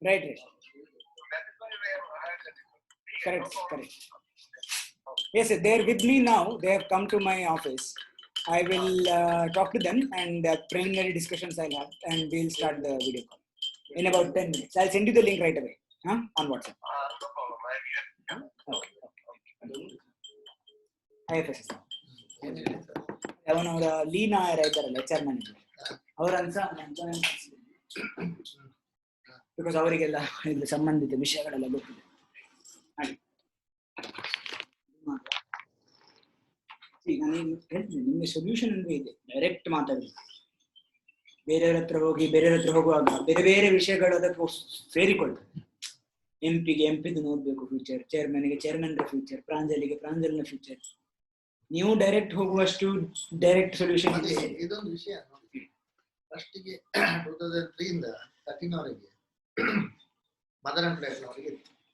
Right, right. Correct, correct. Yes, they are with me now. They have come to my office. I will talk to them and preliminary discussions I'll have, and we'll start the video call in about 10 minutes. I'll send you the link right away, on WhatsApp. Okay. IFSS. ಅವನವರ Leena ಇದ್ದಾರಲ್ಲ HR manager ಅವರಂತ because ಅವರಿಗೆಲ್ಲ ಇದು ಸಂಬಂಧಿತ ವಿಷಯಗಳೆಲ್ಲ ಗೊತ್ತಿದೆ. ನಾನು ಹೇಳ್ತೀನಿ ನಿಮಗೆ solution ಅಂದ್ರೆ ಇದೆ, ಡೈರೆಕ್ಟ್ ಮಾತಾಡಿ ಬೇರೆಯವ್ರ ಹತ್ರ ಹೋಗುವಾಗ ಬೇರೆ ಬೇರೆ ವಿಷಯಗಳು ಅದಕ್ಕೆ ಸೇರಿಕೊಳ್ತದೆ. ಎಂಪಿದು ನೋಡ್ಬೇಕು ಫ್ಯೂಚರ್, ಚೇರ್ಮನ್ಗೆ ಚೇರ್ಮನ್ ಫ್ಯೂಚರ್, ಪ್ರಾಂಜಲಿಗೆ ಪ್ರಾಂಜಲಿನ ಫ್ಯೂಚರ್. ನೀವು ಡೈರೆಕ್ಟ್ ಹೋಗುವಷ್ಟು ಡೈರೆಕ್ಟ್ ಸೊಲ್ಯೂಷನ್ ಇದೊಂದು ವಿಷಯ ನೋಡಿ. ಫಸ್ಟಿಗೆ 2003 ಇಂದ 13 ವರೆಗೆ ಮದರ್ ಎಂಪ್ಲಾಯ್ಸ್ ನವರಿಗೆ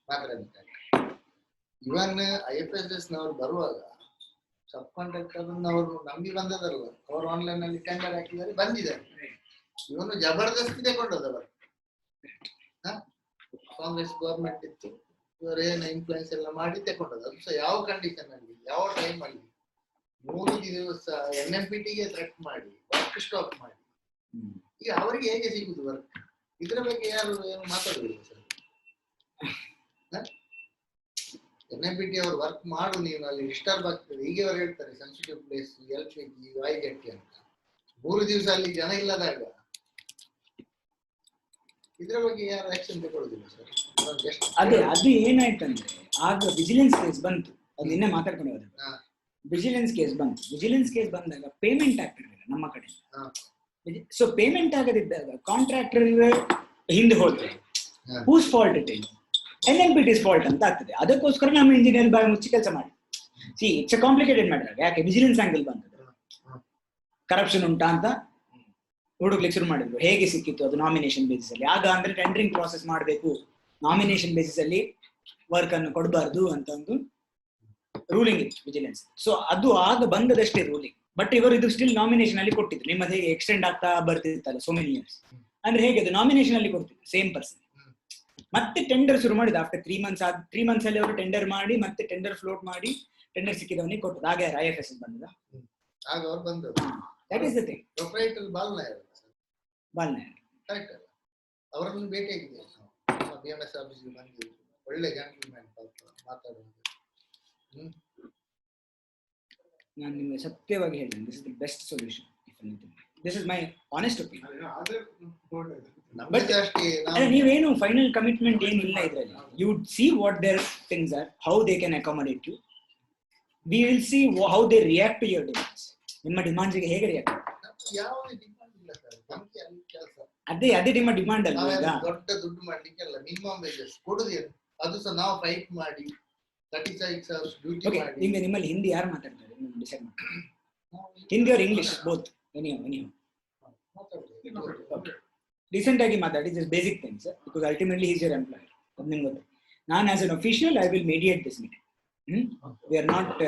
ಮಾತ್ರ ಇವನ್ IFSS ನವರು ಬರುವಾಗ ಸಬ್ ಕಾಂಟ್ರಾಕ್ಟರ್ ಅವರು ನಂಬಿ ಬಂದದಲ್ಲ, ಅವರು ಆನ್ಲೈನ್ ಅಲ್ಲಿ ಟೆಂಡರ್ ಹಾಕಿದ್ದಾರೆ, ಬಂದಿದ್ದಾರೆ. ಇವನು ಜಬರ್ದಸ್ತಿ ತಗೊಂಡದವರು. ಕಾಂಗ್ರೆಸ್ ಗವರ್ಮೆಂಟ್ ಇತ್ತು, ಇವರೇನು ಇನ್ಫ್ಲೂಯೆನ್ಸ್ ಎಲ್ಲ ಮಾಡಿ ತಗೊಂಡದ್ದು. ಅದು ಸಹ ಯಾವ ಕಂಡೀಷನ್ ಅಲ್ಲಿ, ಯಾವ ಟೈಮ್ ಅಲ್ಲಿ, 3 ದಿವಸ NMPTಗೆ ಥ್ರೆಟ್ ಮಾಡಿ ವರ್ಕ್ ಸ್ಟಾಪ್ ಮಾಡಿ. ಈಗ ಅವರಿಗೆ ಹೇಗೆ ಸಿಗುದು ವರ್ಕ್? ಇದರ ಬಗ್ಗೆ ಯಾರು ಏನು ಮಾತಾಡುದಿಲ್ಲ ಸರ್. NMPT ಅವರು ವರ್ಕ್ ಮಾಡು, ನೀವು ಅಲ್ಲಿ ಡಿಸ್ಟರ್ಬ್ ಆಗ್ತದೆ. ಈಗ ಅವರು ಹೇಳ್ತಾರೆ ಸೆನ್ಸಿಟಿವ್ ಪ್ಲೇಸ್, LPG, ವಾಯುಜಟ್ಟಿ ಅಂತ. 3 ದಿವಸ ಅಲ್ಲಿ ಜನ ಇಲ್ಲದಾಗ ಇದರ ಬಗ್ಗೆ ಯಾರು ಆಕ್ಷನ್ ತಗೊಳ್ಳೋದಿಲ್ಲ ಸರ್. ಅದು ಏನಾಯ್ತಂದ್ರೆ ಆಗ ವಿಜಿಲೆನ್ಸ್ ಕೇಸ್ ಬಂತು, ಅದು ನಿನ್ನೆ ಮಾತಾಡ್ಕೊಂಡು ಹೋದ್ರೆ ವಿಜಿಲೆನ್ಸ್ ಕೇಸ್ ಬಂದಾಗ ಪೇಮೆಂಟ್ ಆಗ್ತಿರ್ಲಿಲ್ಲ ನಮ್ಮ ಕಡೆ. ಸೊ ಪೇಮೆಂಟ್ ಆಗದಿದ್ದಾಗ ಕಾಂಟ್ರಾಕ್ಟರ್ ಹಿಂದೆ ಹೋದ್ರೆ whose fault it is? NMPT's fault ಅಂತ ಆಗ್ತದೆ. ಅದಕ್ಕೋಸ್ಕರ ನಮ್ಮ ಇಂಜಿನಿಯರ್ ಬಾಯಿ ಮುಚ್ಚಿ ಕೆಲಸ ಮಾಡಿ. It's a complicated matter. ಯಾಕೆ ವಿಜಿಲೆನ್ಸ್ ಆಂಗಲ್ ಬಂತದ್ದು, ಕರಪ್ಷನ್ ಉಂಟಾ ಅಂತ ಹುಡುಕ್ಲಿಕ್ಕೆ ಶುರು ಮಾಡಿದ್ರು. ಹೇಗೆ ಸಿಕ್ಕಿತ್ತು ಅದು? ನಾಮಿನೇಷನ್ ಬೇಸಿಸ್ ಅಲ್ಲಿ. ಆಗ ಅಂದ್ರೆ ಟೆಂಡರಿಂಗ್ ಪ್ರಾಸೆಸ್ ಮಾಡಬೇಕು, ನಾಮಿನೇಷನ್ ಬೇಸಿಸ್ ಅಲ್ಲಿ ವರ್ಕ್ ಅನ್ನು ಕೊಡಬಾರ್ದು ಅಂತ ಒಂದು ರೂಲಿಂಗ್ ಇತ್ತು ವಿಜಿಲೆನ್ಸ್. ಸೊ ಅದು ಆಗ ಬಂದದಷ್ಟೇ ರೂಲಿಂಗ್. ಬಟ್ ಇವರು ಇದು ಸ್ಟಿಲ್ ನಾಮಿನೇಷನ್ ಅಲ್ಲಿ ಕೊಟ್ಟಿದ್ರು. ನಿಮ್ಮದು ಹೇಗೆ ಎಕ್ಸ್ಟೆಂಡ್ ಆಗ್ತಾ ಬರ್ತಿತ್ತಲ್ಲ ಸೋ ಮೆನಿ ಇಯರ್ಸ್, ಅಂದ್ರೆ ಹೇಗೆ ಅದು ನಾಮಿನೇಷನ್ ಅಲ್ಲಿ ಕೊಡ್ತಿದ್ರು ಸೇಮ್ ಪರ್ಸನ್. ಮತ್ತೆ ಟೆಂಡರ್ ಶುರು ಮಾಡಿದ ಆಫ್ಟರ್ 3 ಮಂತ್ಸ್ ಅಲ್ಲಿ ಅವರು ಟೆಂಡರ್ ಮಾಡಿ ಮತ್ತೆ ಟೆಂಡರ್ ಫ್ಲೋಟ್ ಮಾಡಿ ಟೆಂಡರ್ ಸಿಕ್ಕಿದವನಿಗೆ ಕೊಟ್ಟರು. ಹಾಗೆ IFSS ಬಂದದ. ಆಗ ಅವರು ಬಂದರು. That is the thing. Proprietor ಬಾಲ್ನಾಯರ್ ಕರೆಕ್ಟ್ ಅಲ್ಲ, ಅವರನ್ನು ಭೇಟಿಯಾಗಿದೆ. BMS ಆಫೀಸ್ಗೆ ಬಂದಿದ್ರು, ಒಳ್ಳೆ ಜೆಂಟಲ್ಮ್ಯಾನ್ ಮಾತಾಡೋದು. ನಾನು ನಿಮಗೆ ಸತ್ಯವಾಗಿ ಹೇಳ್ತೇನೆ, this is the best solution. This is my honest opinion. ನೀವೇನು ಫೈನಲ್ ಕಮಿಟ್ಮೆಂಟ್ ಏನಿಲ್ಲ ಇದರಲ್ಲಿ. You would see what their things are, how they can accommodate you. We will see how they react to your demands. ನಿಮ್ಮ ಡಿಮಾಂಡ್ಸ್ಗೆ ಹೇಗೆ react? ಅದೇ ನಿಮ್ಮ demand ಅಲ್ಲ. ದೊಡ್ಡ ದುಡ್ಡು ಮಾಡ್ಲಿಕ್ಕೆಲ್ಲ ಮಿನಿಮಮ್ ವೇಜಸ್ ಕೊಡುದೇನು, ಅದು ಸಹ ನಾವು ಫೈಟ್ ಮಾಡಿ 36 hours ಡ್ಯೂಟಿ ಮಾಡಿ. ಈಗ ನಿಮ್ಮಲ್ಲಿ ಹಿಂದಿ ಯಾರು ಮಾತಾಡ್ತಾರೆ ಡಿಸೈಡ್ ಮಾಡಿ? Hindi or English both? Anyhow decent ಆಗಿ ಮಾತಾಡಿ, just basic things, because ultimately is your employer. ಅದು ನಿಮ್ಗೆ ಗೊತ್ತು. ನಾನು as an official I will mediate this meeting. We are not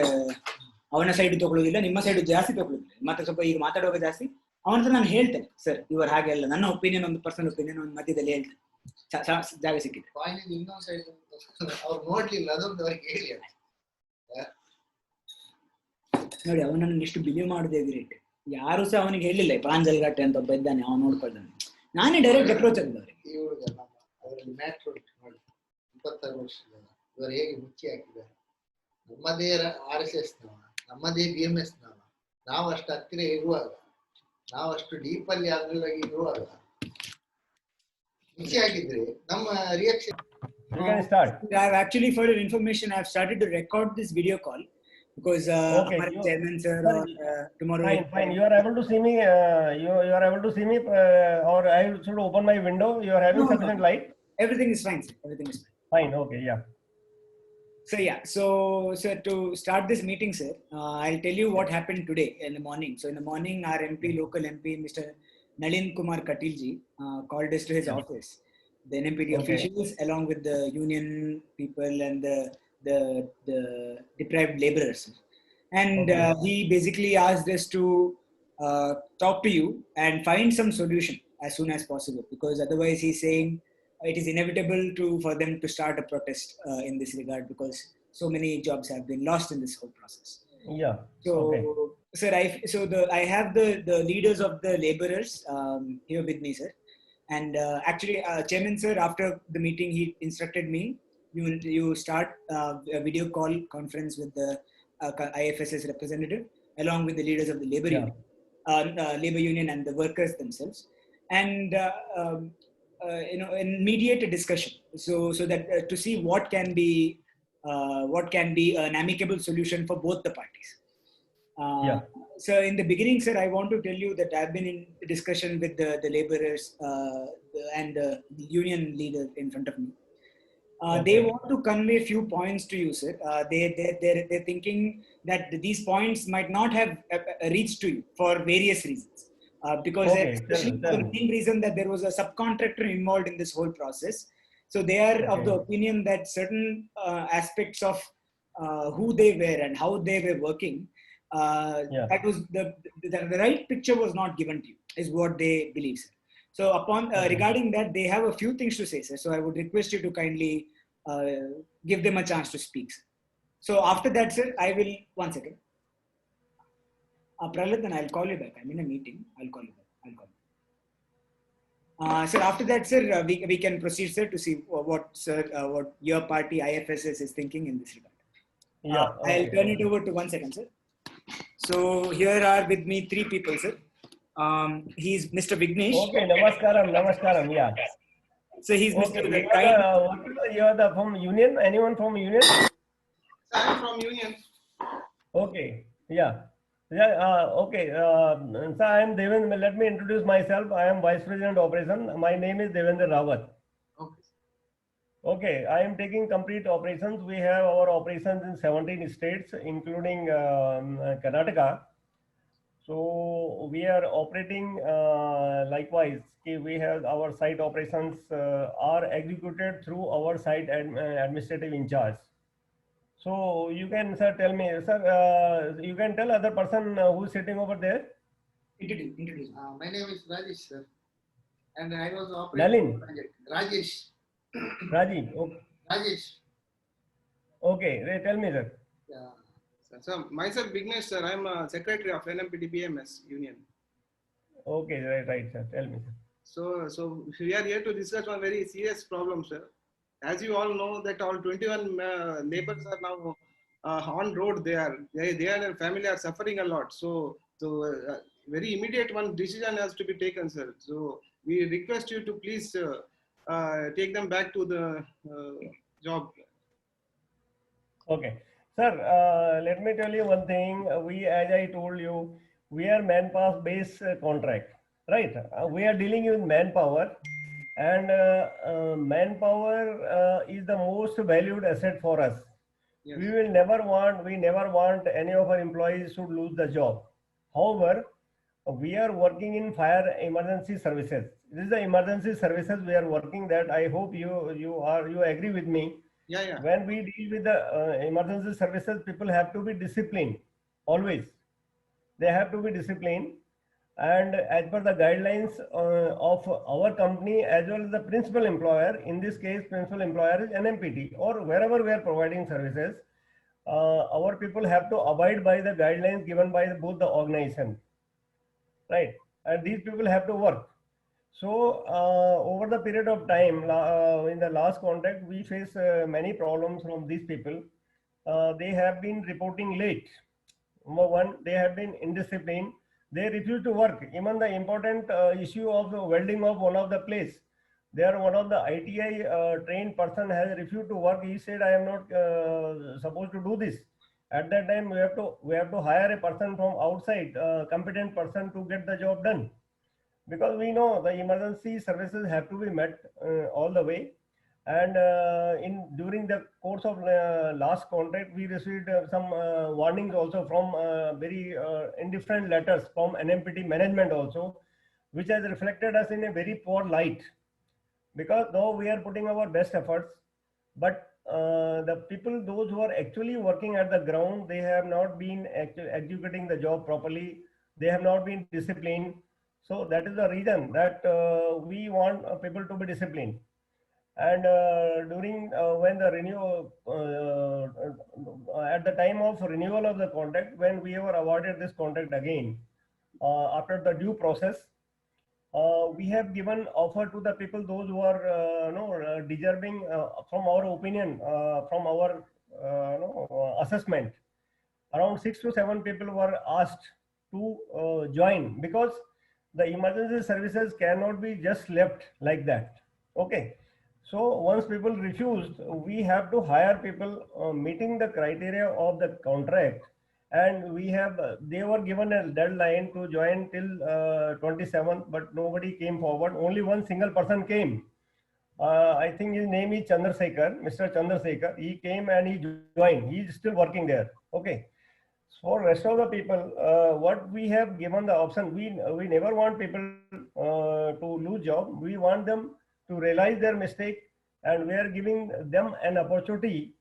ಅವನ ಸೈಡ್ ತಗೊಳ್ಳೋದಿಲ್ಲ, ನಿಮ್ಮ ಸೈಡ್ ಜಾಸ್ತಿ ತಗೊಳ್ಳೋದಿಲ್ಲ. ಮತ್ತೆ ಸ್ವಲ್ಪ ಈಗ ಮಾತಾಡುವಾಗ ಜಾಸ್ತಿ ಅವನ ಹತ್ರ ನಾನು ಹೇಳ್ತೇನೆ, ಸರ್ ಇವರು ಹಾಗೆ ಅಲ್ಲ, ನನ್ನ ಒಪಿನಿಯನ್ ಒಂದು ಪರ್ಸನಲ್ ಒಪಿನಿಯನ್ ಒಂದು ಮಧ್ಯದಲ್ಲಿ ಹೇಳ್ತೇನೆ. ಜಾಗ ಸಿಕ್ಕಿದೆ ನೋಡಿ, ಅವನನ್ನು ಎಷ್ಟು ಬಿಲೀವ್ ಮಾಡಿದೆ ಗ್ರೇಟ್. ಯಾರು ಸಹ ಅವನಿಗೆ ಹೇಳಿಲ್ಲ ಪ್ರಾಂಜಲ್ ಘಾಟೆ ಅಂತ ಒಬ್ಬ ಇದ್ದಾನೆ, ಅವನು ನೋಡ್ಕೊಳ್ತಾನೆ. ನಾನೇ ಡೈರೆಕ್ಟ್ ಅಪ್ರೋಚ್ ಆಗಿದ್ದೆ ಅವರಿಗೆ. 26 ವರ್ಷದ ಇವರು ಹೇಗೆ ಮುಚ್ಚಿ ಹಾಕಿದ್ದಾರೆ. ನಮ್ಮದೇ RSS ನವ, ನಮ್ಮದೇ BMS ನವ, ನಾವು ಅಷ್ಟು ಹತ್ತಿರ ಇರುವಾಗ, ನಾವು ಅಷ್ಟು ಡೀಪ್ ಅಲ್ಲಿ ಅದ್ರೊಳಗೆ ಇರುವಾಗ ಮುಚ್ಚಿ ಹಾಕಿದ್ರೆ ನಮ್ಮ reaction. You can start. Actually, for your information, I have started to record this video call because chairman sir tomorrow. Fine. You are able to see me. You are able to see me, or I should open my window. You are having sufficient light. Everything is fine, sir. Everything is fine. Fine. Okay. Yeah. So sir, to start this meeting, sir, I'll tell you what happened today in the morning. So in the morning, our local MP, Mr. Nalin Kumar Katilji, called us to his office. The NMPT officials, along with the union people and the deprived laborers, and he basically asked us to talk to you and find some solution as soon as possible, because otherwise he's saying it is inevitable for them to start a protest in this regard, because so many jobs have been lost in this whole process. Yeah. So, Okay. sir, I have the leaders of the laborers here with me, sir. And actually, Chairman, sir, after the meeting, he instructed me, you start a video call conference with the IFSS representative, along with the leaders of the labor union and the workers themselves, and and mediate a discussion, so that to see what can be an amicable solution for both the parties. So in the beginning, sir, I want to tell you that I've been in discussion with the laborers and the union leader in front of me. They want to convey a few points to you, sir. They're thinking that these points might not have reached to you for various reasons. Because especially the main reason that there was a subcontractor involved in this whole process. So they are of the opinion that certain aspects of who they were and how they were working, that was the right picture was not given to you, is what they believe, sir. So upon regarding that, they have a few things to say, sir. So I would request you to kindly give them a chance to speak, sir. So after that, sir, I will, one second. Prahlad, then I'll call you back. I'm in a meeting. I'll call you back. Sir, after that, sir, we can proceed, sir, to see what your party IFSS is thinking in this regard. I'll turn it over to 1 second, sir. So here are with me 3 people, sir. He's Mr. Vignesh. Okay, namaskaram, yeah. So he's Mr. You are the from union? Anyone from union? I'm from union. Okay, yeah. Okay. So I am Devendra. Let me introduce myself. I am Vice President Operation. My name is Devendra Rawat. Okay. Okay, I am taking complete operations. We have our operations in 17 states, including Karnataka. So we are operating likewise. We have our site operations are executed through our site administrative in charge. So you can, sir, tell me, sir, you can tell other person who is sitting over there. Introduce. My name is Rajesh, sir, and I was operating project. Rajesh. Rajiv. Okay. Rajesh. Okay, tell me, sir. Yeah. So myself, Vignesh, sir, I'm a secretary of NMPDBMS union. Okay, right, sir. Tell me, sir. So we are here to discuss one very serious problem, sir. As you all know, that all 21 neighbors are now on road. They and their family are suffering a lot. So very immediate one decision has to be taken, sir. So we request you to please take them back to the job. Okay, sir. Let me tell you one thing. We, as I told you, we are manpower based contract, right? We are dealing with manpower. And manpower is the most valued asset for us. Yes. We never want any of our employees to lose the job. However, we are working in fire emergency services. This is the emergency services we are working. That I hope you agree with me. Yeah. When we deal with the emergency services, people have to be disciplined. Always, they have to be disciplined. And as per the guidelines of our company, as well as the principal employer, in this case, principal employer is NMPT, or wherever we are providing services, our people have to abide by the guidelines given by both the organization, right? And these people have to work. So over the period of time, in the last contract, we face many problems from these people. They have been reporting late. Number one, they have been indisciplined. They refuse to work. Even the important issue of the welding of one of the place, there one of the ITI trained person has refused to work. He said, I am not supposed to do this. At that time, we have to hire a person from outside, competent person to get the job done. Because we know the emergency services have to be met all the way. And during the course of last contract, we received some warnings also from very indifferent letters from NMPT management also, which has reflected us in a very poor light. Because though we are putting our best efforts, but the people, those who are actually working at the ground, they have not been executing the job properly. They have not been disciplined. So that is the reason that we want people to be disciplined. And during when the renewal, at the time of renewal of the contract, when we were awarded this contract again, after the due process, we have given offer to the people, those who are deserving from our opinion, from our assessment. Around 6 to 7 people were asked to join, because the emergency services cannot be just left like that. Okay. So once people refused, we have to hire people meeting the criteria of the contract, and we have they were given a deadline to join till 27th, but nobody came forward. Only one single person came. I think his name is Chandrasekhar, Mr. Chandrasekhar. He came and he joined. He is still working there. Okay. For rest of the people, what we have given the option, we never want people to lose job. We want them to realize their mistake, and we are giving them an opportunity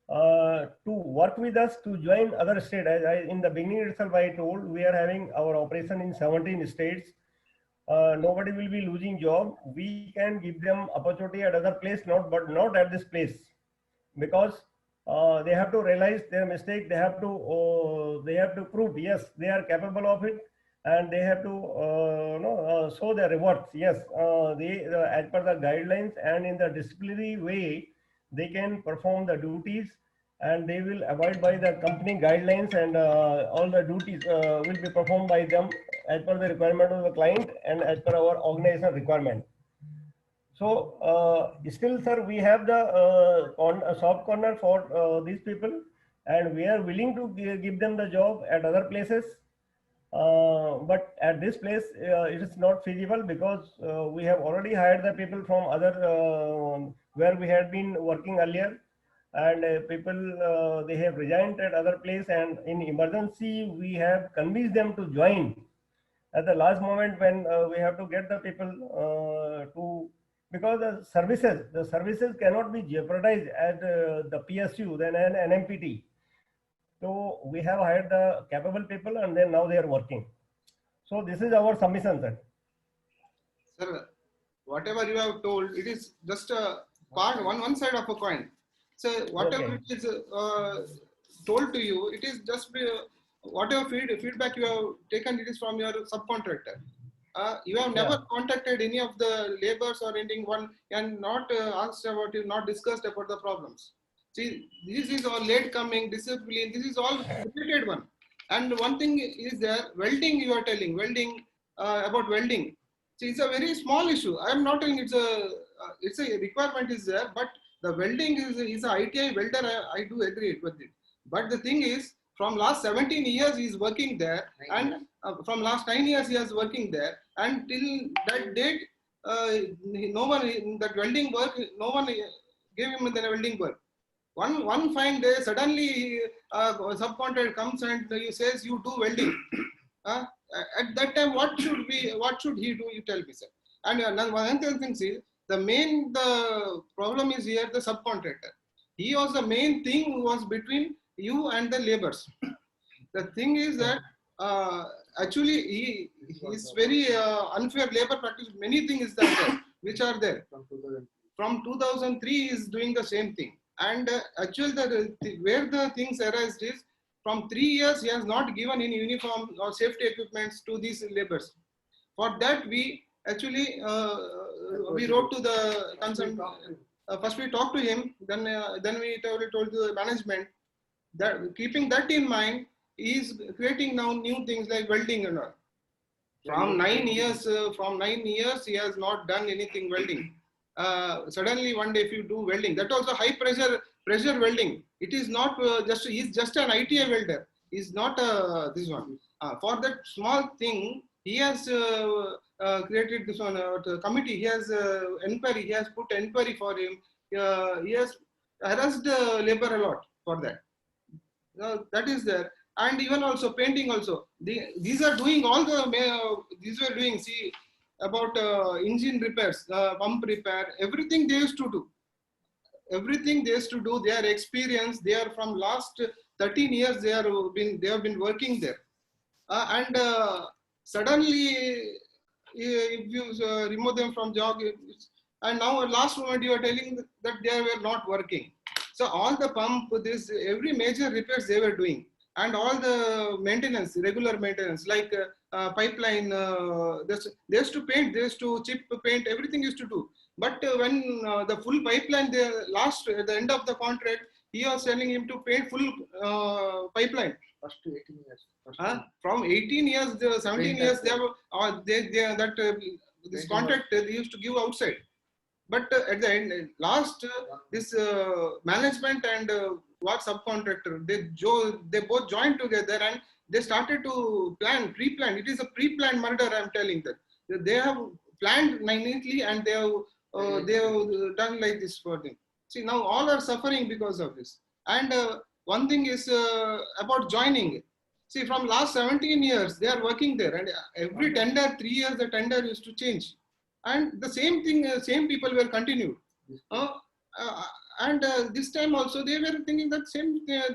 to work with us to join other states. In the beginning itself, I told we are having our operation in 17 states. Nobody will be losing job. We can give them opportunity at other place, but not at this place, because they have to realize their mistake. They have to prove yes they are capable of it, and they have to show their rewards. Yes, as per the guidelines and in the disciplinary way, they can perform the duties, and they will abide by the company guidelines, and all the duties will be performed by them as per the requirement of the client and as per our organization requirement. So still, sir, we have the soft corner for these people, and we are willing to give them the job at other places. But at this place, it is not feasible, because we have already hired the people from other where we had been working earlier, and people they have resigned at other place, and in emergency we have convinced them to join at the last moment, when we have to get the people to, because the services cannot be jeopardized at the PSU than an NMPT. So we have hired the capable people, and then now they are working. So this is our submission, sir. Sir, whatever you have told, it is just a part, one side of a coin. So whatever Okay. it is told to you, it is just whatever feedback you have taken, it is from your subcontractor. You have never contacted any of the laborers or anyone, and not asked about it, not discussed about the problems. See, this is all late coming, discipline, this is all repeated one. And one thing is there, welding, you are telling, welding, about welding. See, it's a very small issue. I am not telling it's a requirement is there, but the welding is a ITI welder, I do agree with it. But the thing is, from last 17 years he is working there, and from last 9 years he is working there, and till that date, no one in that welding work, no one gave him the welding work. One fine day, suddenly a subcontractor comes and he says, you do welding. At that time, what should he do? You tell me, sir. And another thing is, the problem is here, the subcontractor. He was the main thing who was between you and the laborers. The thing is that actually he is very unfair labor practice. Many things there which are there. From 2003 he is doing the same thing. And actually where the things arise is, from 3 years he has not given any uniform or safety equipments to these laborers. For that we actually we wrote to the concerned. First we talked to him, then we told the management that, keeping that in mind, he is creating now new things like welding and all. From 9 years, he has not done anything welding. Suddenly one day if you do welding, that also high pressure welding, it is not he's just an ITI welder. He's not this one. For that small thing, he has created this one committee. He has inquiry. He has put inquiry for him. He has harassed labor a lot for that. That is there. And even also painting also. These are doing all the, these were doing, see, about engine repairs, pump repair, everything they used to do. Everything they used to do, their experience, they are from last 13 years, they have been working there. and suddenly if you remove them from job, and now at last moment you are telling that they were not working. So all the pump, this every major repairs they were doing, and all the maintenance, regular maintenance, like pipeline, they used to paint, they used to chip paint, everything used to do. But when the full pipeline, the last at the end of the contract, he was telling him to paint full pipeline. First 18 years. From 18 years, 17 years, they were that this contract they used to give outside. But at the end, last this management and what subcontractor, they both joined together and they started to pre-plan. It is a pre-planned murder. I'm telling that they have planned neatly and they have done like this for them. See, now all are suffering because of this. And one thing is about joining. See, from last 17 years, they are working there, and every tender, 3 years, the tender used to change. And the same thing, same people were continued. And this time also, they were thinking that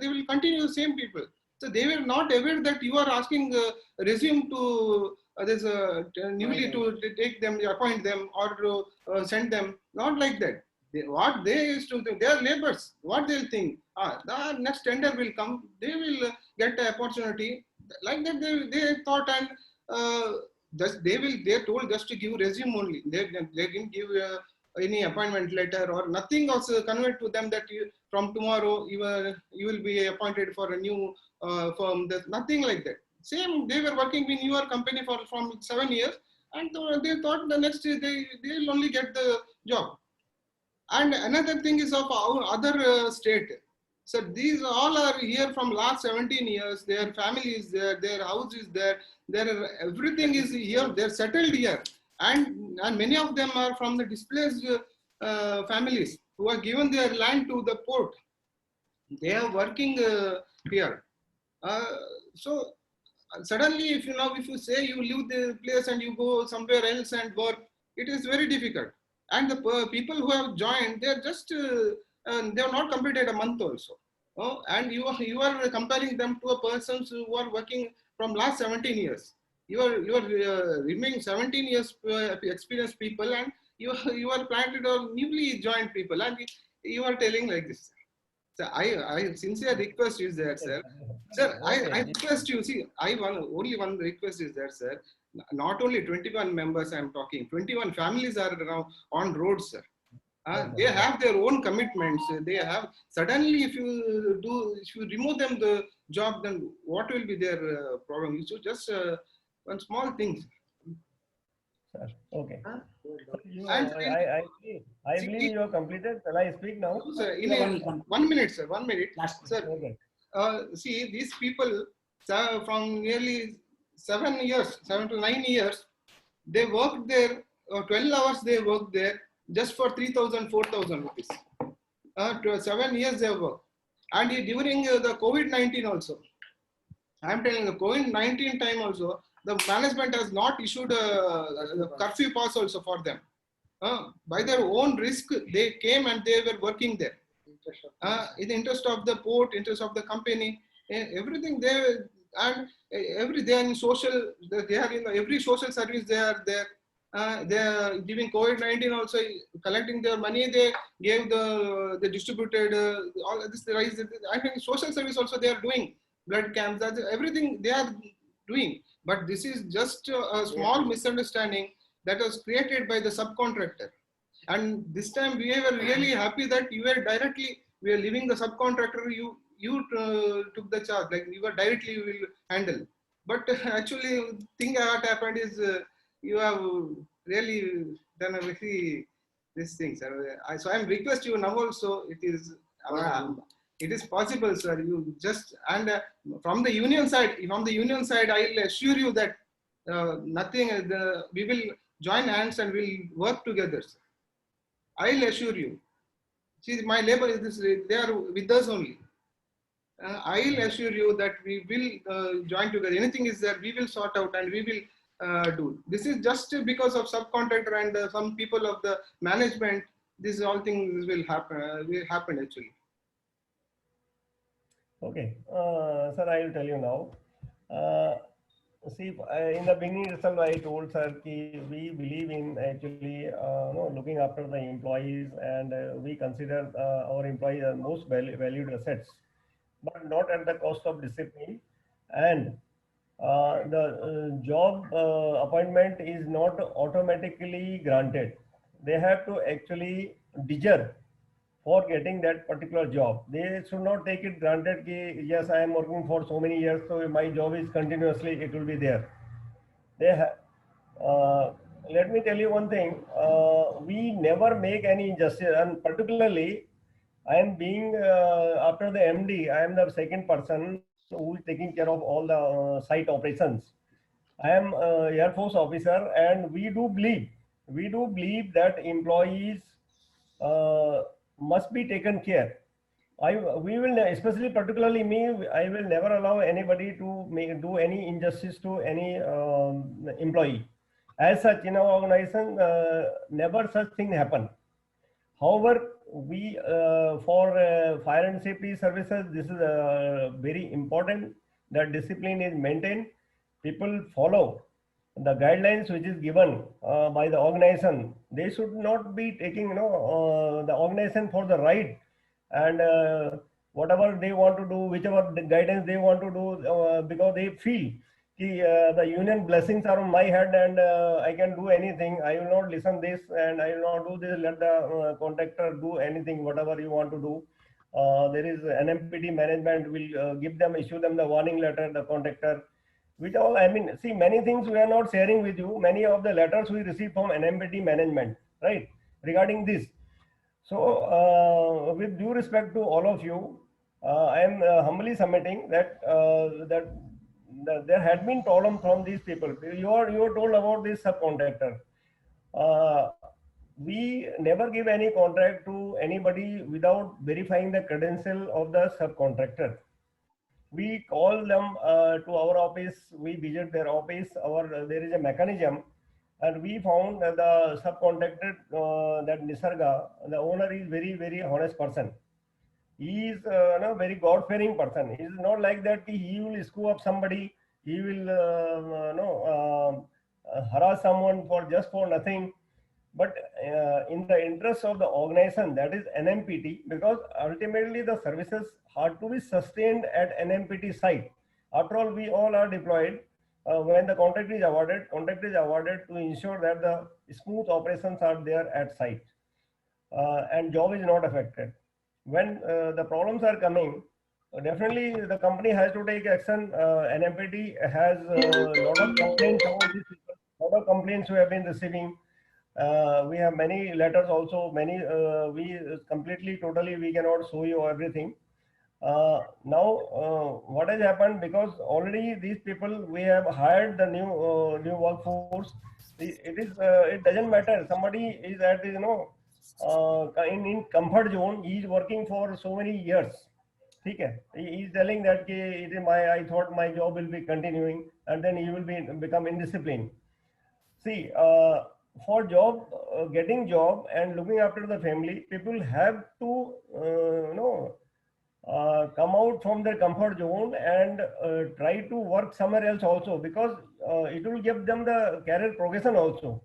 they will continue the same people. So they were not aware that you are asking resume to this newly to take them, appoint them, or send them. Not like that. What they used to do, they are laborers. What they'll think, the next tender will come, they will get an opportunity. Like that, they thought, and they told just to give resume only. They didn't give any appointment letter or nothing was conveyed to them that from tomorrow you will be appointed for a new firm. There's nothing like that. Same, they were working in your company from 7 years, and they thought the next year they will only get the job. And another thing is of our other state. So these all are here from last 17 years. Their family is there, their house is there, everything is here. They're settled here, and many of them are from the displaced families who are given their land to the port. They are working here. So suddenly, if you say you leave the place and you go somewhere else and work, it is very difficult. And the people who have joined, they are just they have not completed a month also. And you are comparing them to a persons who are working from last 17 years. You are remaining 17 years experienced people, and you are planted on newly joined people, and you are telling like this. So I sincere request is there, sir. Sir, I request you. See, only one request is there, sir. Not only 21 members I'm talking, 21 families are now on roads, sir. They have their own commitments. They have suddenly, if you remove them the job, then what will be their problem? You should just one small thing. Sir, okay. I See, believe you have completed. Shall I speak now? Sir, in 1 minute, sir. 1 minute, sir. Okay. See, these people from nearly 7 to 9 years, they worked there, 12 hours they worked there just for 3,000, 4,000 rupees. 7 years they worked. And during the COVID-19 also, I'm telling you, the COVID-19 time also, the management has not issued a curfew pass also for them. By their own risk, they came and they were working there. In the interest of the port, interest of the company, everything there, and they are in social, they are in every social service they are there. They are giving COVID-19 also, collecting their money, they gave they distributed all this rice. I mean, social service also they are doing, blood camps, everything they are doing. But this is just a small misunderstanding that was created by the subcontractor. And this time we were really happy that we were leaving the subcontractor, you took the charge, like you were directly will handle. But actually, thing what happened is you have really done a very this thing, sir. So I'm request you now also. It is possible, sir. You just and from the union side, I'll assure you that nothing. We will join hands and we'll work together, sir. I'll assure you. See, my labor is this. They are with us only. I'll assure you that we will join together. Anything is there, we will sort out and we will do. This is just because of subcontractor and some people of the management. This all things will happen actually. Okay, sir, I will tell you now. See, in the beginning itself, I told sir ki we believe in actually looking after the employees, and we consider our employees as most valued assets, but not at the cost of discipline. And the job appointment is not automatically granted. They have to actually deserve for getting that particular job. They should not take it granted ki, yes, I am working for so many years, so my job is continuously, it will be there. They let me tell you one thing. We never make any injustice, and particularly, I am being after the MD. I am the second person who is taking care of all the site operations. I am Air Force officer, and we do believe that employees must be taken care. We will, especially particularly me, I will never allow anybody to do any injustice to any employee. As such, in our organization, never such thing happen. However, we for fire and safety services, this is very important that discipline is maintained. People follow the guidelines which is given by the organization. They should not be taking the organization for the right, and whatever they want to do, whichever the guidance they want to do, because they feel the union blessings are on my head, and I can do anything. I will not listen this, and I will not do this. Let the contractor do anything, whatever you want to do. There is NMPT management will issue them the warning letter, the contractor. Which all, I mean, see, many things we are not sharing with you. Many of the letters we receive from NMPT management, right, regarding this. So, with due respect to all of you, I am humbly submitting that there had been problem from these people. You are told about this subcontractor. We never give any contract to anybody without verifying the credential of the subcontractor. We call them to our office. We visit their office. There is a mechanism. And we found that the subcontractor, that Nisarga, the owner is very, very honest person. He is a very God-fearing person. He is not like that he will screw up somebody. He will harass someone for just for nothing. But in the interest of the organization, that is NMPT, because ultimately the services have to be sustained at NMPT site. After all, we all are deployed. When the contract is awarded to ensure that the smooth operations are there at site, and job is not affected. When the problems are coming, definitely the company has to take action. NMPT has a lot of complaints about this. Lot of complaints we have been receiving. We have many letters also. Many we completely, totally, we cannot show you everything. Now, what has happened, because already these people, we have hired the new workforce. It doesn't matter. Somebody is at in comfort zone. He is working for so many years. Okay. He is telling that I thought my job will be continuing, and then he will become indisciplined. See, for job, getting job and looking after the family, people have to come out from their comfort zone and try to work somewhere else also, because it will give them the career progression also.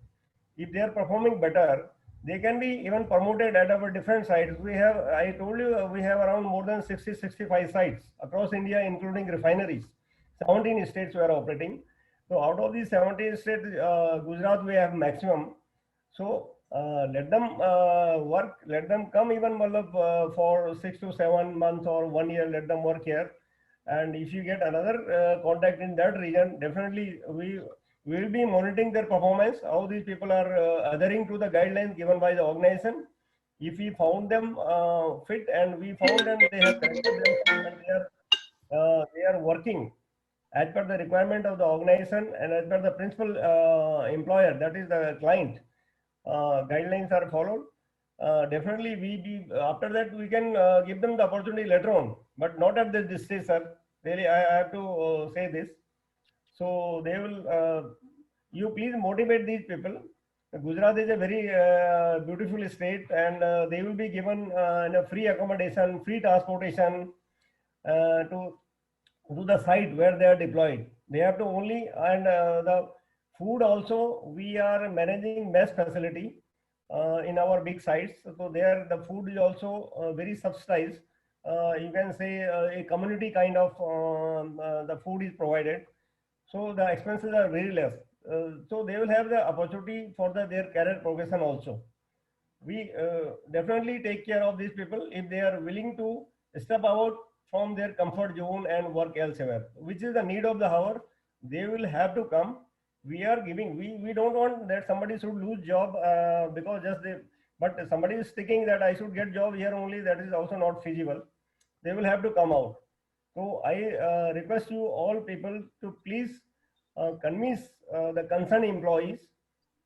If they are performing better, they can be even promoted at our different sites. I told you, we have around more than 65 sites across India, including refineries. 17 states we are operating. So out of these 17 states, Gujarat we have maximum. So let them work, let them come even for 6 to 7 months or 1 year, let them work here. And if you get another contact in that region, definitely we will be monitoring their performance, how these people are adhering to the guidelines given by the organization. If we found them fit, and we found and they have corrected themselves, and they are working as per the requirement of the organization and as per the principal employer, that is the client, guidelines are followed, definitely after that we can give them the opportunity later on, but not at this stage, sir. Really, I have to say this. So they will, you please motivate these people. Gujarat is a very beautiful state, and they will be given free accommodation, free transportation to the site where they are deployed. They have to only, and the food also, we are managing mess facility in our big sites. So there the food is also very subsidized. You can say a community kind of the food is provided. So the expenses are very less. So they will have the opportunity for their career progression also. We definitely take care of these people if they are willing to step out from their comfort zone and work elsewhere, which is the need of the hour. They will have to come. We are giving, we don't want that somebody should lose job because just they, but somebody is sticking that I should get job here only, that is also not feasible. They will have to come out. So I request you all people to please convince the concerned employees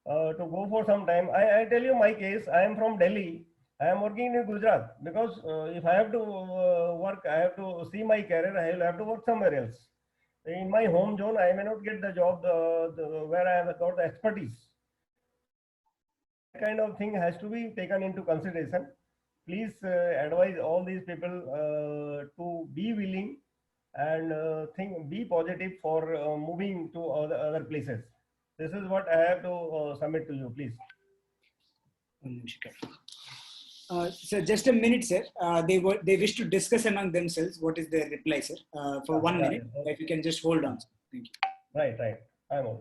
to go for some time. I tell you my case. I am from Delhi. I am working in Gujarat because if I have to work, I have to see my career. I will have to work somewhere else. In my home zone, I may not get the job where I have got the expertise. That kind of thing has to be taken into consideration. Please advise all these people to be willing and be positive for moving to other places. This is what I have to submit to you, please. Sir, just a minute, sir. They wish to discuss among themselves. What is their reply, sir? For 1 minute, if you can just hold on, sir. Thank you. Right. I'm on.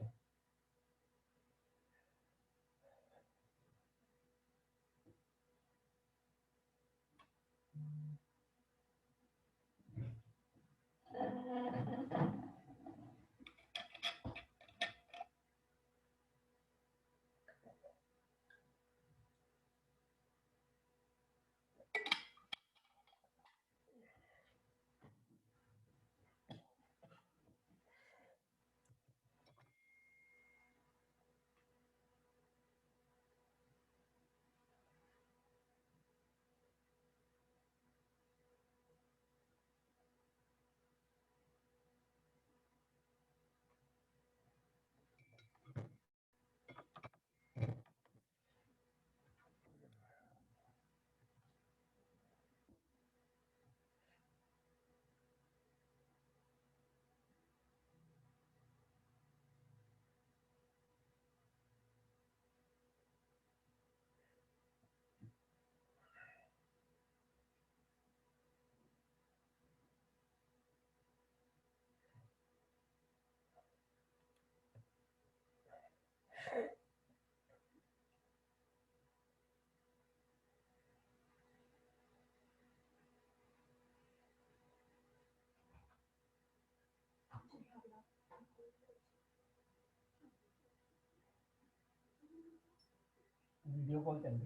Video call can be.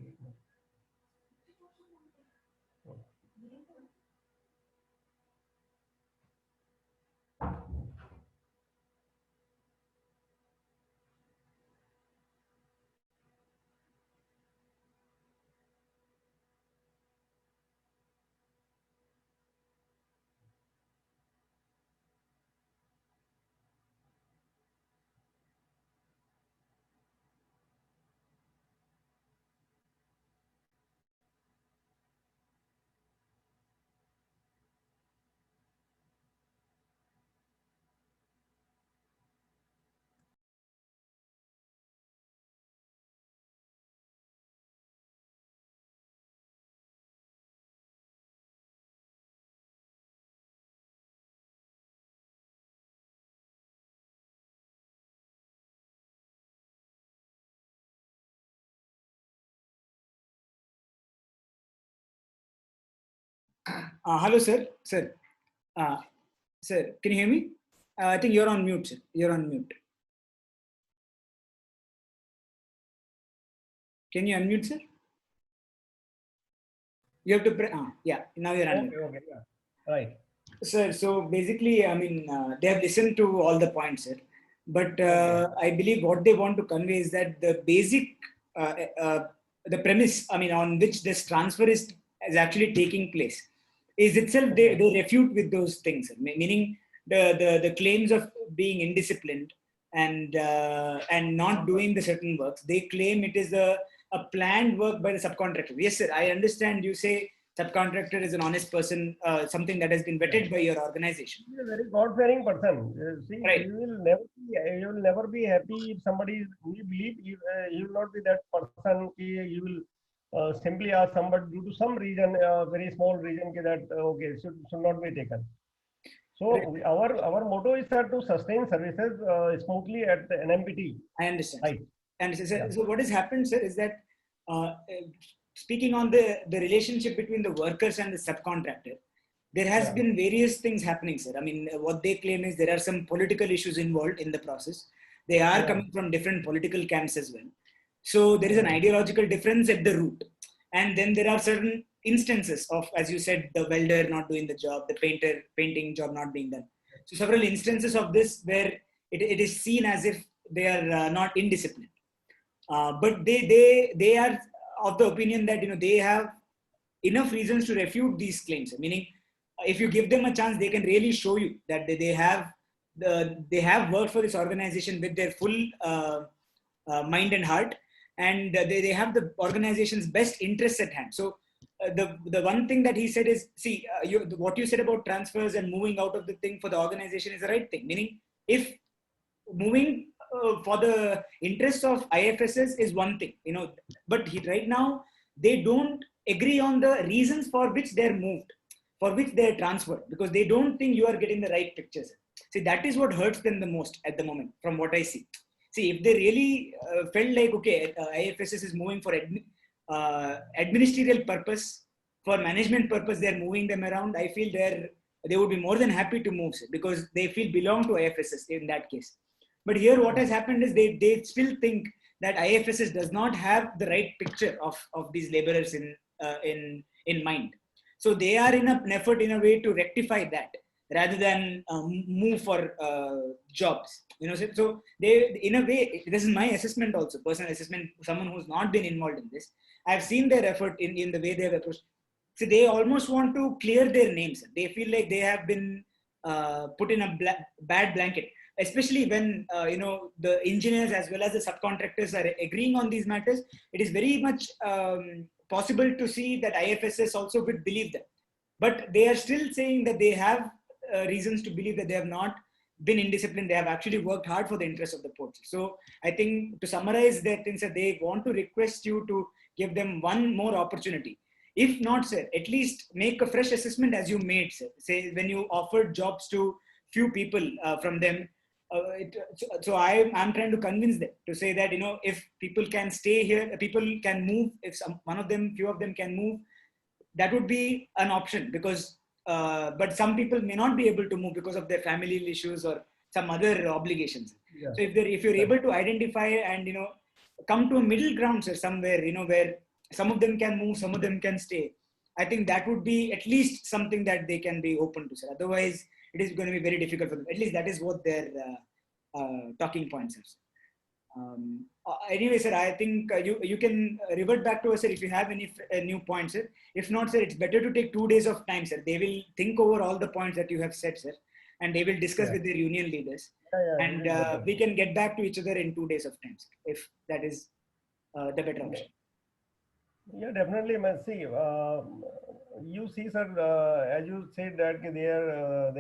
Hello, sir. Sir, can you hear me? I think you're on mute, sir. You're on mute. Can you unmute, sir? You have to press. Yeah, now you're unmuted. Okay, yeah. Right. Sir, so basically, I mean, they have listened to all the points, sir. But I believe what they want to convey is that the basic, the premise, I mean, on which this transfer is actually taking place, is itself they refute with those things, meaning the claims of being indisciplined and not doing the certain works. They claim it is a planned work by the subcontractor. Yes, sir, I understand you say subcontractor is an honest person, something that has been vetted by your organization. He is a very God-fearing person. See, Right. you will never be happy if somebody we believe you will not be that person. You will simply ask somebody due to some reason, very small reason, that okay should not be taken. So Right. our motto is to sustain services smoothly at the NMPT. I understand. Right. And so, Yeah. so what has happened, sir, is that speaking on the relationship between the workers and the subcontractor, there has been various things happening, sir. I mean, what they claim is there are some political issues involved in the process. They are coming from different political camps as well. So there is an ideological difference at the root. And then there are certain instances of, as you said, the welder not doing the job, the painter painting job not being done. So several instances of this where it is seen as if they are not indisciplined. But they are of the opinion that they have enough reasons to refute these claims. Meaning, if you give them a chance, they can really show you that they have worked for this organization with their full mind and heart, and they have the organization's best interests at hand. So the one thing that he said is, see, what you said about transfers and moving out of the thing for the organization is the right thing. Meaning, if moving for the interest of IFSS is one thing, but right now they don't agree on the reasons for which they're moved, for which they're transferred, because they don't think you are getting the right pictures. See, that is what hurts them the most at the moment, from what I see. See, if they really felt like, okay, IFSS is moving for administrative purpose, for management purpose, they're moving them around, I feel they would be more than happy to move, because they feel belong to IFSS in that case. But here what has happened is they still think that IFSS does not have the right picture of these laborers in mind. So they are in an effort, in a way, to rectify that rather than move for jobs. So they, in a way, this is my assessment also, personal assessment, someone who's not been involved in this. I've seen their effort in the way they have approached. So they almost want to clear their names. They feel like they have been put in a bad blanket. Especially when the engineers as well as the subcontractors are agreeing on these matters, it is very much possible to see that IFSS also would believe them. But they are still saying that they have reasons to believe that they have not been indisciplined. They have actually worked hard for the interest of the port. So I think, to summarize that, they want to request you to give them one more opportunity. If not, sir, at least make a fresh assessment as you made, sir. Say when you offered jobs to few people from them. So I'm trying to convince them to say that if people can stay here, people can move. If few of them can move, that would be an option, because but some people may not be able to move because of their family issues or some other obligations. Yeah. So if you're able to identify and come to a middle ground, sir, somewhere where some of them can move, some of them can stay, I think that would be at least something that they can be open to, sir. Otherwise, it is going to be very difficult for them. At least that is what their talking points are. Anyway, sir, I think you can revert back to us, sir, if you have any new points, sir. If not, sir, it's better to take 2 days of time, sir. They will think over all the points that you have said, sir, and they will discuss with their union leaders. And we can get back to each other in 2 days of time, sir, if that is the better option. Yeah, definitely. See, you see, sir, as you said that they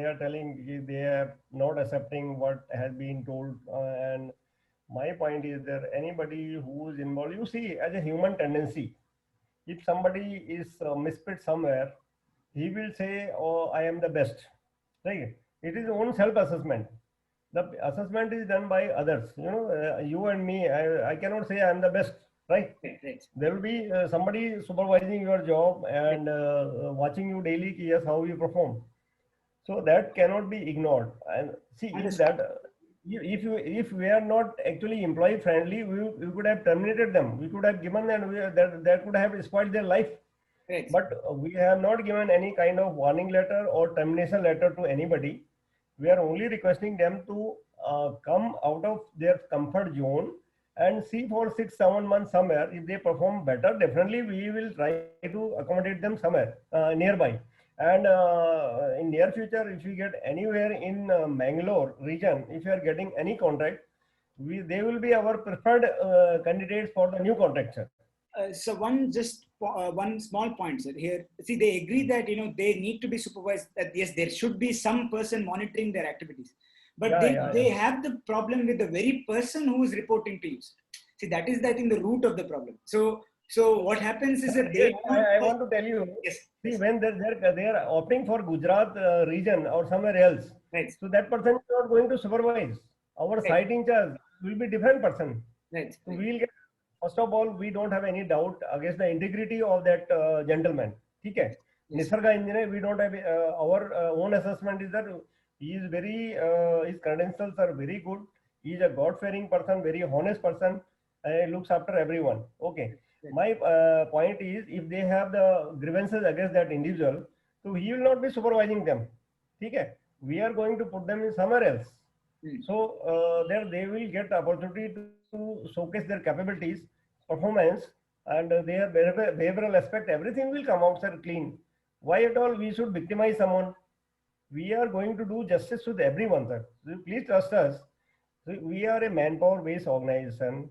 are telling they are not accepting what has been told, and my point is that anybody who is involved, you see, as a human tendency, if somebody is misfit somewhere, he will say, "Oh, I am the best." Right? It is own self-assessment. The assessment is done by others. You and me. I cannot say I am the best. Right? Right. There will be somebody supervising your job and watching you daily, yes, how you perform. So that cannot be ignored. And see, if we are not actually employee friendly, we could have terminated them. We could have given them, that could have spoiled their life. Right. But we have not given any kind of warning letter or termination letter to anybody. We are only requesting them to come out of their comfort zone and see for 6-7 months somewhere. If they perform better, definitely we will try to accommodate them somewhere nearby. And in near future, if we get anywhere in Mangalore region, if you are getting any contract, they will be our preferred candidates for the new contract, sir. So one small point, sir. Here, see, they agree that they need to be supervised. That yes, there should be some person monitoring their activities, but they have the problem with the very person who is reporting to you, sir. See, that is, I think, the root of the problem. So what happens is that they. I want to tell you. Yes. See, when they are opting for Gujarat region or somewhere else, Right. so that person is not going to supervise. Our site in charge will be different person. Right. So we will get. First of all, we don't have any doubt against the integrity of that gentleman. Okay. Yes. Nisarga engineer, we don't have our own assessment is that he is very his credentials are very good. He is a God-fearing person, very honest person, looks after everyone. Okay. My point is, if they have the grievances against that individual, so he will not be supervising them. Okay. We are going to put them in somewhere else. So there they will get the opportunity to showcase their capabilities, performance, and their behavioral aspect. Everything will come out, sir, clean. Why at all we should victimize someone? We are going to do justice with everyone, sir. So please trust us. We are a manpower-based organization,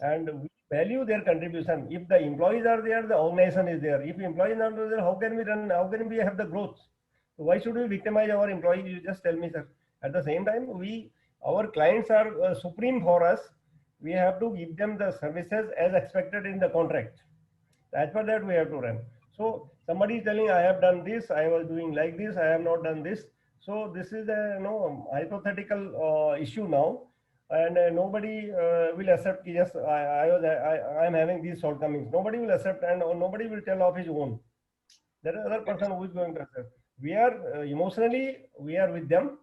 and we value their contribution. If the employees are there, the organization is there. If employees are not there, how can we run? How can we have the growth? So why should we victimize our employees? You just tell me, sir. At the same time, our clients are supreme for us. We have to give them the services as expected in the contract. As per that, we have to run. So somebody is telling, I have done this, I was doing like this, I have not done this. So this is a hypothetical issue now, and nobody will accept. Yes, I am having these shortcomings. Nobody will accept, and nobody will tell of his own. There is another person who is going to accept. We are emotionally, we are with them,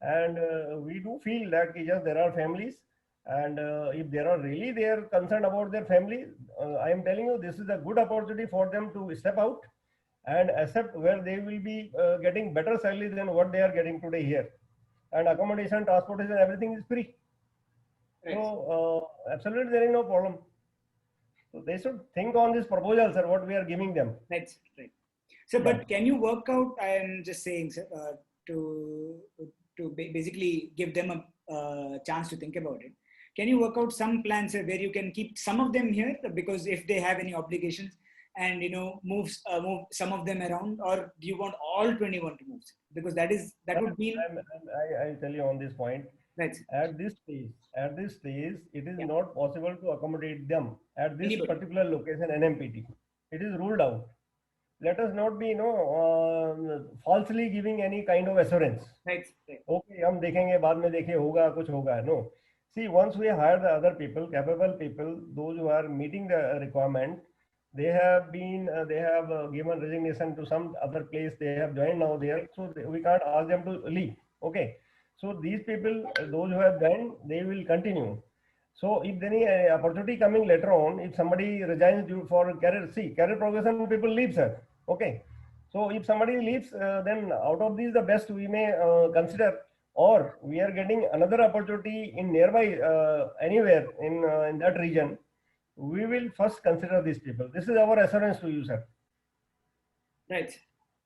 and we do feel that yes, there are families, and if they are concerned about their family, I am telling you, this is a good opportunity for them to step out and accept where they will be getting better salary than what they are getting today here, and accommodation, transportation, everything is free. Right. So absolutely there is no problem. So they should think on this proposal, sir, what we are giving them. Right. So, but can you work out? I am just saying, sir, to basically give them a chance to think about it. Can you work out some plans where you can keep some of them here, because if they have any obligations, and move some of them around, or do you want all 21 to move? Because that would mean. I'll tell you on this point. Right. At this stage, it is not possible to accommodate them at this particular location, NMPT. It is ruled out. Let us not be, falsely giving any kind of assurance. Right. Okay, हम देखेंगे बाद में देखिए होगा कुछ होगा. No. See, once we hire the other people, capable people, those who are meeting the requirement, they have given resignation to some other place. They have joined now there, so we can't ask them to leave. Okay. So these people, those who have joined, they will continue. So if any opportunity coming later on, if somebody resigns due for career progression, people leave, sir. Okay. So if somebody leaves, then out of these, the best we may consider, or we are getting another opportunity in nearby, anywhere in that region, we will first consider these people. This is our assurance to you, sir. Right.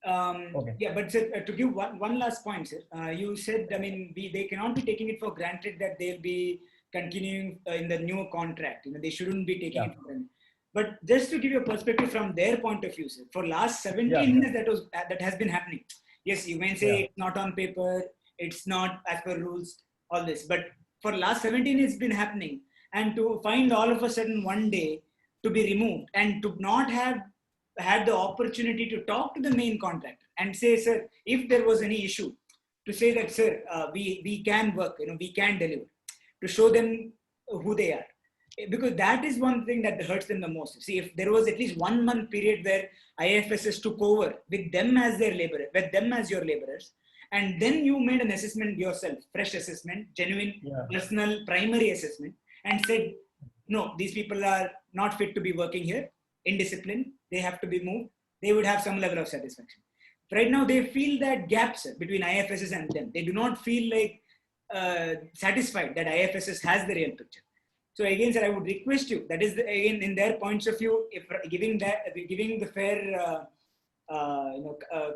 Okay. Yeah, but sir, to give one last point, sir, you said, I mean, they cannot be taking it for granted that they'll be continuing in the new contract. They shouldn't be taking it for granted. But just to give you a perspective from their point of view, sir, for last 17 years that has been happening. Yes, you may say it's not on paper, it's not as per rules, all this, but for last 17 years it's been happening, and to find all of a sudden one day to be removed and to not have had the opportunity to talk to the main contractor and say, sir, if there was any issue, to say that, sir, we can work, we can deliver, to show them who they are. Because that is one thing that hurts them the most. See, if there was at least 1 month period where IFSS took over with them as their laborer, with them as your laborers, and then you made an assessment yourself, fresh assessment, genuine, personal, primary assessment, and said, no, these people are not fit to be working here, indisciplined, they have to be moved, they would have some level of satisfaction. Right now, they feel that gap, sir, between IFSS and them. They do not feel like satisfied that IFSS has the real picture. So again, sir, I would request you, that is again in their points of view, if giving the fair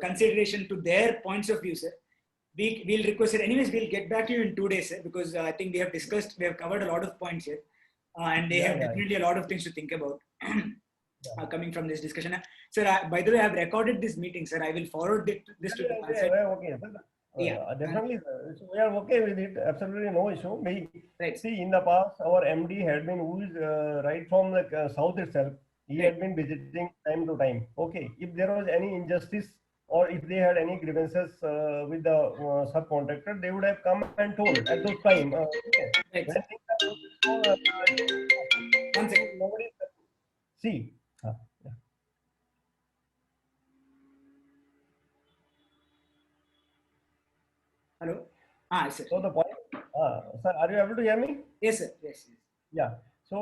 consideration to their points of view, sir, we'll request it. Anyways, we'll get back to you in 2 days, sir, because I think we have covered a lot of points here, and they have definitely a lot of things to think about. coming from this discussion. Sir, by the way, I have recorded this meeting, sir. I will forward this to the Yeah, concerned. okay. Yeah. Definitely, sir. So we are okay with it. Absolutely no issue. We Right. see in the past, our MD had been who is right from the south itself. He Right. had been visiting time to time. Okay, if there was any injustice or if they had any grievances with the subcontractor, they would have come and told at those time. Okay. Right. When things are so, One second. nobody see. Yeah. Hello. Sir. So the point, sir, are you able to hear me? Yes, sir. Yes. Yeah. So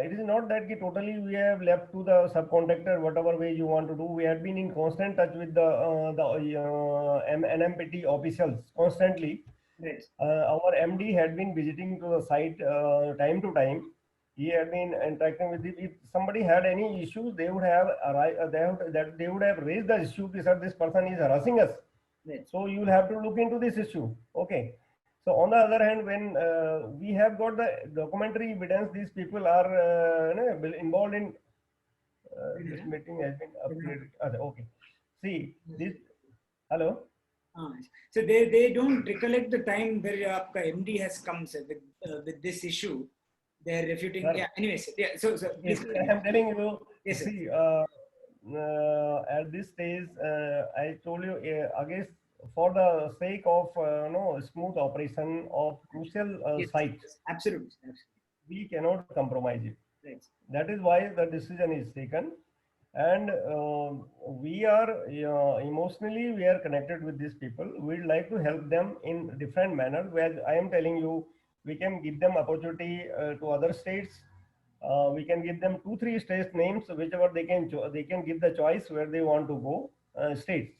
it is not that totally we have left to the subcontractor whatever way you want to do. We have been in constant touch with the NMPT officials constantly. Right. Our MD had been visiting to the site time to time. He had been interacting with it. If somebody had any issues, they would have they would have raised the issue. Sir, this person is harassing us. Right. So you will have to look into this issue. Okay. So on the other hand, when we have got the documentary evidence, these people are involved in this meeting has been upgraded. Okay. See this. Hello. So they don't recollect the time where your MD has come, sir, with this issue. They're refuting. Sir. Yeah. Anyways. Yeah. So Yes, please. I am telling you. Yes, sir. See, at this stage, I told you against for the sake of smooth operation of crucial Yes, sites, absolutely. we cannot compromise it. Right. That is why the decision is taken, and we are emotionally we are connected with these people. We'd like to help them in different manner. Where I am telling you, we can give them opportunity to other states. We can give them 2-3 states names, whichever they can give the choice where they want to go. States.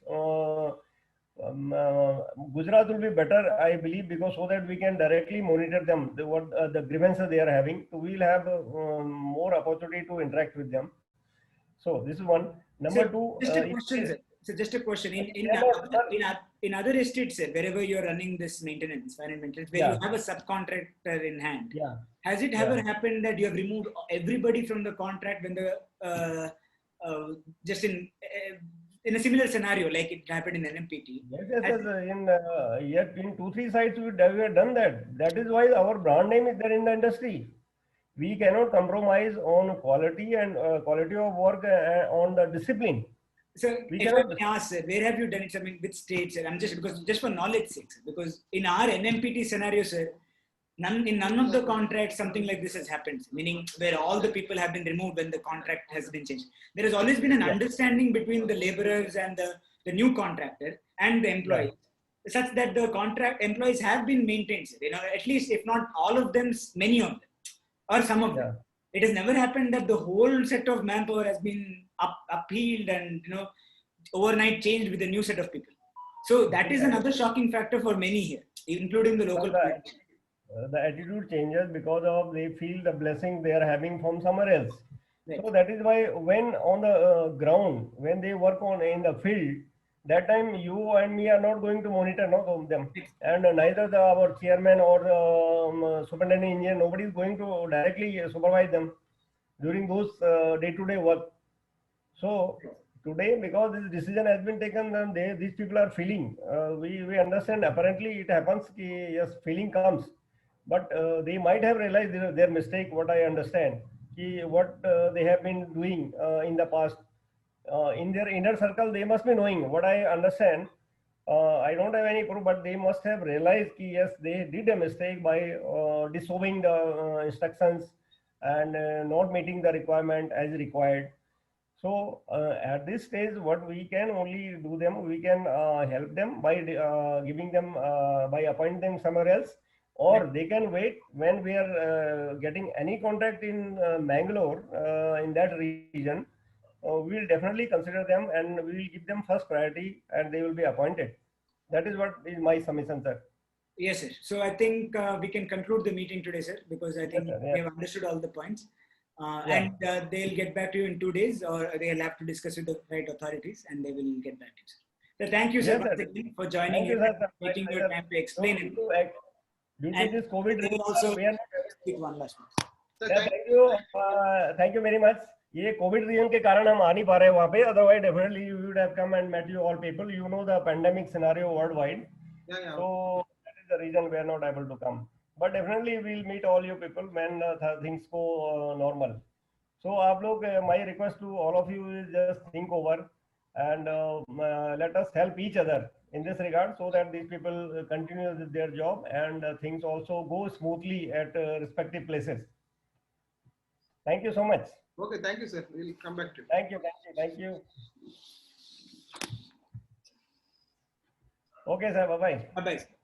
Gujarat will be better, I believe, because so that we can directly monitor them, what the grievances they are having. So we will have more opportunity to interact with them. So this is one. Number two. Just a question, sir. So just a question. In other estates, sir, wherever you're running this maintenance, where you have a subcontractor in hand, has it ever happened that you have removed everybody from the contract when the just in a similar scenario like it happened in NMPT? Yet in 2-3 sites we have done that. That is why our brand name is there in the industry. We cannot compromise on quality and quality of work on the discipline. So if I may ask, sir, where have you done it? I mean, which states? Sir? I'm just for knowledge sake, sir, because in our NMPT scenario, sir, none of the contracts something like this has happened, meaning where all the people have been removed when the contract has been changed. There has always been an understanding between the laborers and the new contractor and the employees, such that the contract employees have been maintained, sir. At least if not all of them, many of them, or some of them. It has never happened that the whole set of manpower has been upheaved and overnight changed with a new set of people. So that is another shocking factor for many here, including the local politicians. The attitude changes because of they feel the blessing they are having from somewhere else. Right. So that is why when on the ground, when they work on in the field, that time you and me are not going to monitor them, and neither our chairman or superintendent engineer, nobody is going to directly supervise them during those day-to-day work. So today, because this decision has been taken, then these people are feeling. We understand. Apparently, it happens. Yes, feeling comes, but they might have realized their mistake. What I understand, what they have been doing in the past. In their inner circle, they must be knowing. What I understand, I don't have any proof, but they must have realized that yes, they did a mistake by disobeying the instructions and not meeting the requirement as required. So at this stage, what we can only do them, we can help them by giving them, by appointing them somewhere else, or they can wait when we are getting any contract in Mangalore, in that region. We will definitely consider them and we will give them first priority and they will be appointed. That is what is my submission, sir. Yes, sir. So I think we can conclude the meeting today, sir, because I think we have understood all the points. And they'll get back to you in 2 days, or they'll have to discuss with the right authorities and they will get back to you, sir. So thank you, sir, once again for joining us, taking your time to explain it. Due to this COVID, they will also speak one last one. Thank you. Thank you very much. ये COVID reason के कारण हम आ नहीं पा रहे वहाँ पे, otherwise definitely you would have come and met you all people. You know the pandemic scenario world wide, Yeah. so that is the reason we are not able to come. But definitely we'll meet all you people when things go normal. So आप लोग, my request to all of you is just think over and let us help each other in this regard, so that these people continue with their job and things also go smoothly at respective places. Thank you so much. Okay, thank you, sir. We'll come back to you. Thank you. Thank you. Okay, sir. Bye bye. Bye bye.